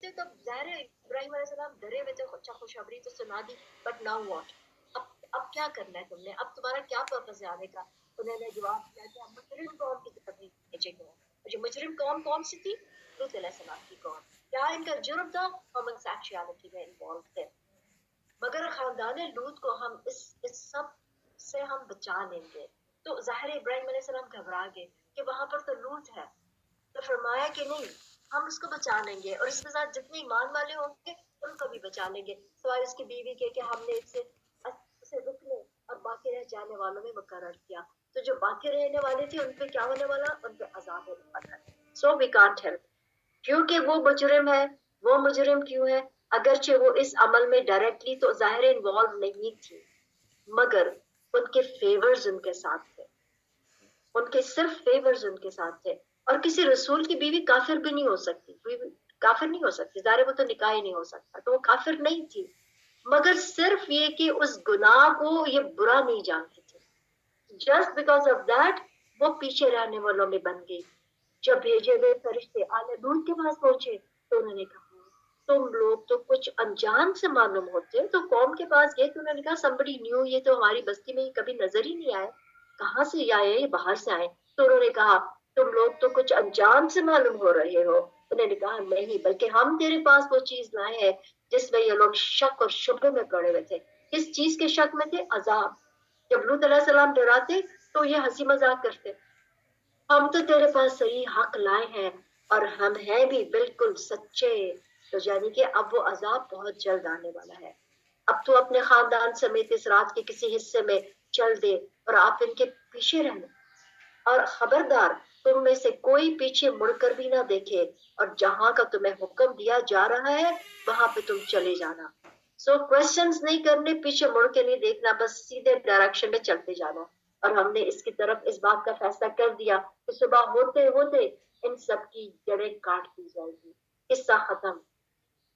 تھے تب ظاہر ہے ابراہیم علیہ السلام ڈرے ہوئے تھے، اچھا خوشخبری تو سنا دی، بٹ ناؤ واٹ، اب کیا کرنا ہے تم نے، اب تمہارا کیا پرپس ہے آنے کا؟ انہوں نے جواب دیا کہ ہم مجرم قوم کی طرف بھیجے گئے ہیں. اور جو مجرم قوم کون سی تھی؟ لوط علیہ السلام کی قوم. کیا ان کا جرم تھا؟ ہم سیکشوالٹی میں انوالو تھے. مگر خاندان لوط کو ہم اس سب سے ہم بچا لیں گے. تو ظاہر ابراہیم علیہ السلام گھبرا گئے کہ وہاں پر تو لوط ہے. تو فرمایا کہ نہیں، ہم اس کو بچا لیں گے، اور اس کے ساتھ جتنے ایمان والے ہوں گے ان کو بھی بچا لیں گے، سوائے اس کی بیوی کے کہ ہم نے اسے رکنے اور باقی رہ جانے والوں میں مقرر کیا. تو جو باقی رہنے والے تھے ان پہ کیا ہونے والا؟ ان پہ عذاب ہونے والا. سو وی کانٹ ہیلپ، کیونکہ وہ مجرم ہے. وہ مجرم کیوں ہے؟ اگرچہ وہ اس عمل میں ڈائریکٹلی تو ظاہر انوالو نہیں تھی، مگر ان کے فیورز ان کے ساتھ تھے، ان کے صرف فیورز ان کے ساتھ تھے. اور کسی رسول کی بیوی کافر بھی نہیں ہو سکتی، کافر نہیں ہو سکتی، ظاہر وہ تو نکاح ہی نہیں ہو سکتا، تو وہ کافر نہیں تھی، مگر صرف یہ کہ اس گناہ کو یہ برا نہیں جانتی تھی. جسٹ بیکاز آف دیٹ وہ پیچھے رہنے والوں میں بن گئی. جب بھیجے ہوئے فرشتے آل لوط کے پاس پہنچے تو انہوں نے کہا تم لوگ تو کچھ انجان سے معلوم ہوتے. تو قوم کے پاس گئے تو انہوں نے کہا somebody new، یہ تو ہماری بستی میں کبھی نظر ہی نہیں آئے، کہاں سے یہ آئے؟ یہ باہر سے آئے. تو انہوں نے کہا تم لوگ تو کچھ انجان سے معلوم ہو رہے ہو. انہوں نے کہا نہیں، بلکہ ہم تیرے پاس وہ چیز لائے ہیں جس میں یہ لوگ شک اور شبہ میں پڑے ہوئے تھے. کس چیز کے شک میں تھے؟ عذاب. جب لوط علیہ السلام ڈراتے تو یہ ہنسی مذاق کرتے، ہم تو تیرے پاس صحیح حق لائے ہیں اور ہم ہیں بھی بالکل سچے. تو یعنی کہ اب وہ عذاب بہت جلد آنے والا ہے. اب تو اپنے خاندان سمیت اس رات کے کسی حصے میں چل دے اور آپ ان کے پیچھے رہنا، اور خبردار تم میں سے کوئی پیچھے مڑ کر بھی نہ دیکھے، اور جہاں کا تمہیں حکم دیا جا رہا ہے وہاں پہ تم چلے جانا. سو کوشچنز نہیں کرنے، پیچھے مڑ کے نہیں دیکھنا، بس سیدھے ڈائریکشن میں چلتے جانا. اور ہم نے اس کی طرف اس بات کا فیصلہ کر دیا کہ صبح ہوتے ہوتے ان سب کی جڑیں کاٹ دی جائے گی. قصہ ختم،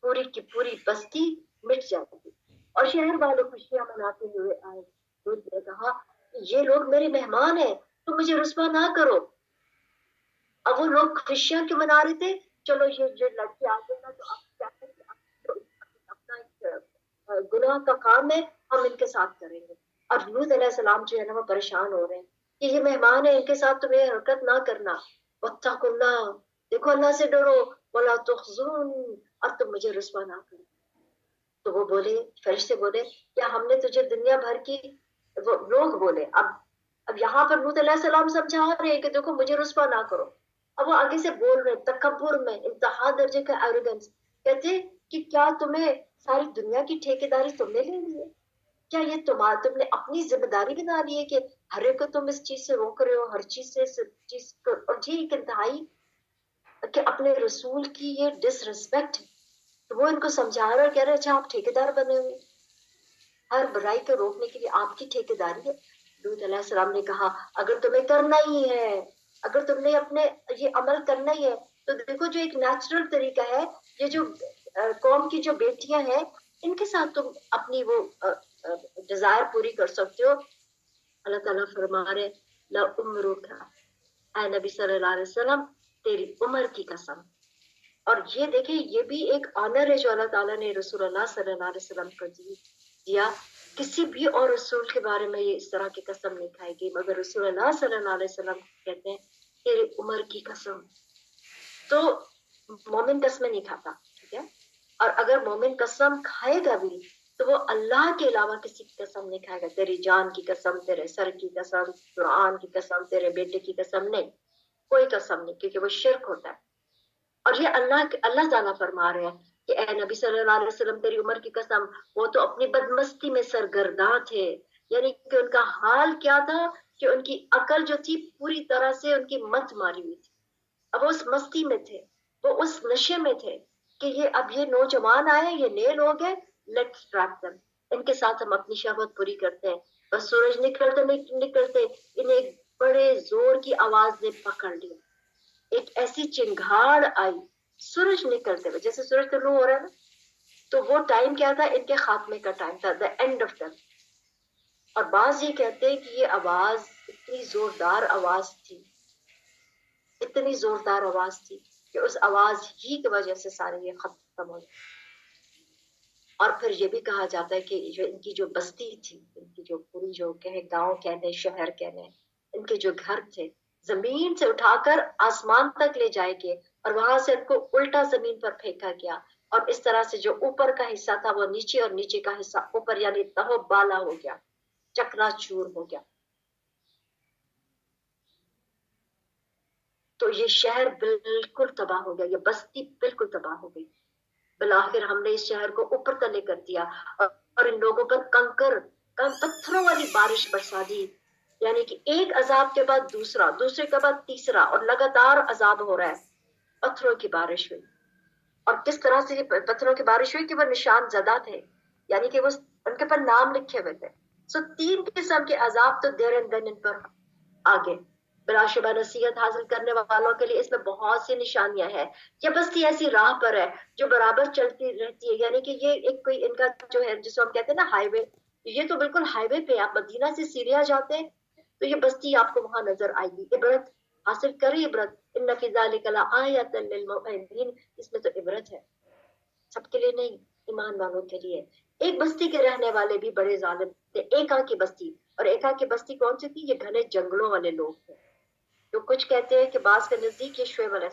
پوری کی پوری بستی مٹ جائے گی. اور شہر والے خوشیاں مناتے ہوئے آئے. لوط نے کہا یہ لوگ میرے مہمان ہیں، تم مجھے رسوا نہ کرو. اب وہ لوگ خوشیاں کیوں منا رہے تھے؟ چلو یہ جو لڑکی آ گئی نا تو اب کیا ہے کہ اپنا ایک گناہ کا کام ہے، ہم ان کے ساتھ کریں گے. اور لوط علیہ السلام جو ہے نا وہ پریشان ہو رہے ہیں کہ یہ مہمان ہیں، ان کے ساتھ تمہیں حرکت نہ کرنا. واتقوا اللہ، دیکھو اللہ سے ڈرو، ولا تخزون، اور تم مجھے رسوا نہ کرو. تو وہ بولے، فرشتے بولے کیا ہم نے تجھے دنیا بھر کی، وہ لوگ بولے اب یہاں پر لوط علیہ السلام سمجھا رہے ہیں کہ دیکھو مجھے رسوا نہ کرو. اب وہ آگے سے بول رہے تکبر میں، انتہا درجے کا ایروگنس. کہتے کہ کیا تمہیں ساری دنیا کی ٹھیکیداری تم نے لے لی ہے؟ کیا یہ تم نے اپنی ذمہ داری بنا لی ہے کہ ہر ایک کو تم اس چیز سے روک رہے ہو، ہر چیز سے چیز کو؟ اور یہ ایک انتہائی کہ اپنے رسول کی یہ ڈس ریسپیکٹ. وہ ان کو سمجھا رہا اور کہہ رہے اچھا آپ ٹھیکیدار بنے ہوئے، ہر برائی کو روکنے کے لیے آپ کی ٹھیکیداری ہے. لوط علیہ السلام نے کہا اگر تمہیں کرنا ہی ہے، اگر تم نے اپنے یہ عمل کرنا ہی ہے تو دیکھو جو ایک نیچرل طریقہ ہے، یہ جو قوم کی جو بیٹیاں ہیں ان کے ساتھ تم اپنی وہ ڈیزائر پوری کر سکتے ہو. اللہ تعالیٰ فرما رہے لا عمرک، اے نبی صلی اللہ علیہ وسلم تیری عمر کی قسم. اور یہ دیکھیں یہ بھی ایک آنر ہے جو اللہ تعالیٰ نے رسول اللہ صلی اللہ علیہ وسلم کو دیا. کسی بھی اور رسول کے بارے میں یہ اس طرح کی قسم نہیں کھائے گی، مگر رسول اللہ صلی اللہ علیہ وسلم کہتے ہیں تیری عمر کی قسم. تو مومن قسمیں نہیں کھاتا، ٹھیک ہے؟ اور اگر مومن قسم کھائے گا بھی تو وہ اللہ کے علاوہ کسی کی قسم نہیں کھائے گا. تیری جان کی قسم، تیرے سر کی قسم، قرآن کی قسم، تیرے بیٹے کی قسم نہیں، کوئی قسم نہیں، کیونکہ وہ شرک ہوتا ہے. اور یہ اللہ تعالیٰ فرما رہے ہیں کہ اے نبی صلی اللہ علیہ وسلم تیری عمر کی قسم، وہ تو اپنی بدمستی میں سرگرداں تھے. یعنی کہ ان کا حال کیا تھا کہ ان کی عقل جو تھی پوری طرح سے ان کی مت ماری ہوئی تھی. اب وہ اس مستی میں تھے، وہ اس نشے میں تھے کہ اب یہ نوجوان آئے، یہ نئے لوگ ہیں، لیٹس ٹریپ دم، ان کے ساتھ ہم اپنی شہوت پوری کرتے ہیں. بس سورج نکلتے انہیں ایک بڑے زور کی آواز نے پکڑ لیا. ایک ایسی چنگھاڑ آئی سورج نکلتے ہوئے، جیسے سورج طلوع ہو رہا ہے نا، تو وہ ٹائم کیا تھا؟ ان کے خاتمے کا ٹائم تھا، the end of them. اور بعض یہ کہتے ہیں کہ یہ آواز اتنی زوردار آواز تھی، اتنی زوردار آواز تھی کہ اس آواز ہی کی وجہ سے سارے یہ ختم ختم ہو جائے. اور پھر یہ بھی کہا جاتا ہے کہ جو ان کی جو بستی تھی، ان کی جو پوری جو کہے گاؤں کہنے شہر کہنے، ان کے جو گھر تھے زمین سے اٹھا کر آسمان تک لے جائے گے اور وہاں سے ان کو الٹا زمین پر پھینکا گیا، اور اس طرح سے جو اوپر کا حصہ تھا وہ نیچے اور نیچے کا حصہ اوپر، یعنی تہو بالا ہو گیا، چکنا چور ہو گیا. تو یہ شہر بالکل تباہ ہو گیا، یہ بستی بالکل تباہ ہو گئی. بالآخر ہم نے اس شہر کو اوپر تلے کر دیا اور ان لوگوں پر پتھروں والی بارش برسا دی. یعنی کہ ایک عذاب کے بعد دوسرا، دوسرے کے بعد تیسرا، اور لگاتار عذاب ہو رہا ہے. پتھروں کی بارش ہوئی، اور کس طرح سے یہ پتھروں کی بارش ہوئی کہ وہ نشان زدہ تھے، یعنی کہ وہ ان کے پر نام لکھے ہوئے تھے. سو تین قسم کے عذاب تو دیر اینڈ دن ان پر آگے. بلا شبہ نصیحت حاصل کرنے والوں کے لیے اس میں بہت سی نشانیاں ہیں. یہ بستی ایسی راہ پر ہے جو برابر چلتی رہتی ہے، یعنی کہ یہ ایک کوئی ان کا جو ہے جسے ہم کہتے ہیں نا ہائی وے، یہ تو بالکل ہائی وے پہ. آپ مدینہ سے سیریا جاتے ہیں تو یہ بستی آپ کو وہاں نظر آئے گی. عبرت حاصل کریں، عبرت. ان فی ذلک لآیۃ للمؤمنین، اس میں تو عبرت ہے، سب کے لیے نہیں، ایمان والوں کے لیے. ایک بستی کے رہنے والے بھی بڑے ظالم تھے، ایکا کی بستی. اور ایکا کی بستی کون سی تھی؟ یہ گھنے جنگلوں والے لوگ تھے. تو کچھ کہتے ہیں کہ بعض کے نزدیک یہ شعیب علیہ